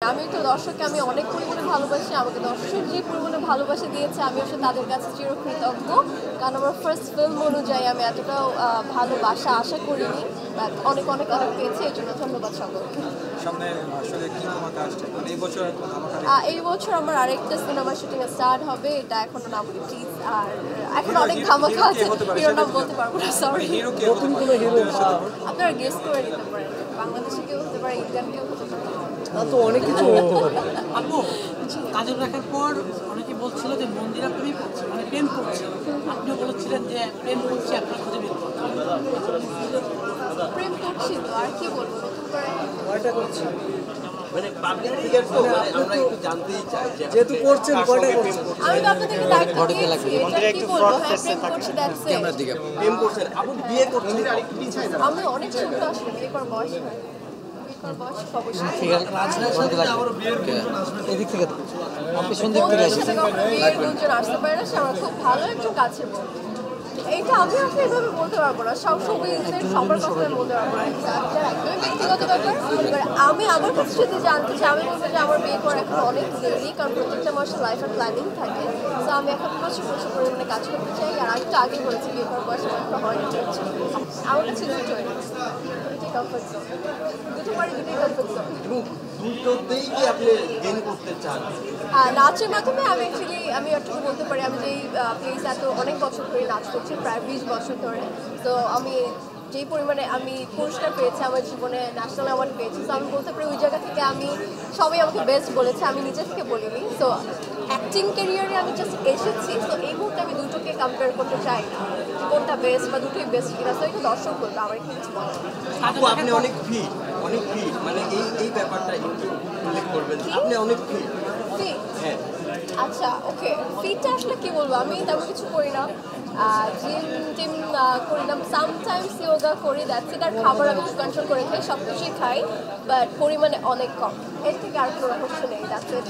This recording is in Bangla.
আমি তো দর্শককে আমি অনেক পরিমাণে ভালোবাসি। আমাকে দর্শক যে পরিমাণে ভালোবাসা দিয়েছে আমি আসলে তাদের কাছে চিরকৃতজ্ঞ। কারণ আমার ফার্স্ট ফিল্ম অনুযায়ী আমি এতটাও ভালোবাসা আশা করিনি। বাট অনেক অনেক অনেক পেয়েছি, এই জন্য ধন্যবাদ সকলকে। সামনে আসলে কি তোমাকে আসছে মানে এই বছর আমার আরেকটা সিনেমা শুটিং স্টার্ট হবে, এটা এখনো না বলি প্লিজ। আর এখন অনেক ধামাকা আছে, হিরোর নাম বলতে পারবো না, সরি। নতুন কোনো হিরো আপনারা গেস করে নিতে পারেন, বাংলাদেশি কেউ হতে পারে, ইন্ডিয়ান কেউ হতে পারে। তো অনেক কিছু হতে পারে। আপু কাজল দেখার পর অনেকে বলছিল যে মন্দিরা প্রেম করছে, মানে প্রেম করছে। আপনিও বলেছিলেন যে প্রেম করছে, আপনার খুঁজে বের করতে প্রেম করছি তো আর কি বলবো, নতুন করে কয়টা করছে মানে পাবলিক ফিগার তো মানে আমরা একটু জানতেই চাই যে যেহেতু করছেন কয়টা করছেন আমি তো আপনাদেরকে দায়িত্ব দিয়েছি, এটা কি বলবো, হ্যাঁ প্রেম করছি দ্যাটস ইট। প্রেম করছেন আপু বিয়ে করছেন আমি অনেক ছোট আসলে, বিয়ে করার বয়স হয়, বিয়ে করার বয়স অবশ্যই। এদিক থেকে বন্ধুদের সাথে কখনো বিয়ের গুঞ্জন আসতে পারে না, সে আমার খুব ভালো একজন কাছের বন্ধু। এইটা আমি আসলে এভাবে বলতে পারবো না, সব সবাইদের সবার কথা আমি বলতে পারবো না, এটা একদমই ব্যক্তিগত ব্যাপার। এবার আমি আমার কাছে যদি জানতে চাই আমি বলবো যে আমার বিয়ে করা এখন অনেক দেরি, কারণ প্রত্যেকটা মানুষের লাইফের প্ল্যানিং থাকে। তো আমি এখন প্রচুর প্রচুর পরিমাণে কাজ করতে চাই। আর আমি তো আগে বলেছি বিয়ে করার বয়স আমার একটা হয়নি, আমার কাছে দুটোই কমফর্ট জোন, দুটো পারে দুটোই কমফর্ট জোন। এবং দুটোতেই কি আপনি গেইন করতে চান? নাচের মাধ্যমে আমি অ্যাকচুয়ালি আমি একটু বলতে পারি, আমি যেই প্লেস এত অনেক বছর ধরে নাচ করছি, প্রায় 20 বছর ধরে। তো আমি যেই পরিমাণে আমি পুরস্কার পেয়েছি আমার জীবনে, ন্যাশনাল অ্যাওয়ার্ড পেয়েছি, তো আমি বলতে পারি ওই জায়গা থেকে আমি সবাই আমাকে বেস্ট বলেছে, আমি নিজে থেকে বলিনি। তো অ্যাক্টিং ক্যারিয়ারে আমি জাস্ট এসেছি, তো এই মুহূর্তে আমি দুটোকে কম্পেয়ার করতে চাই না কোনটা বেস্ট বা দুটোই বেস্ট কিনা। তো এটা দর্শক বলবে, আমার এখানে কিছু বলার নেই। আপু আপনি অনেক ফিট মানে এই ব্যাপারটা একটু উল্লেখ করবেন। আপনি অনেক ফিট। ফিট? হ্যাঁ আচ্ছা ওকে, ফিটটা আসলে কি বলবো, আমি তেমন কিছু করি না, জিম টিম করি না, সামটাইমস ইয়োগা করি, দ্যাটস ইট। আর খাবার আমি একটু কন্ট্রোল করে খাই, সব কিছুই খাই, বাট পরিমাণে অনেক কম, এর থেকে আর কোনো রহস্য নেই, দ্যাটস ইট।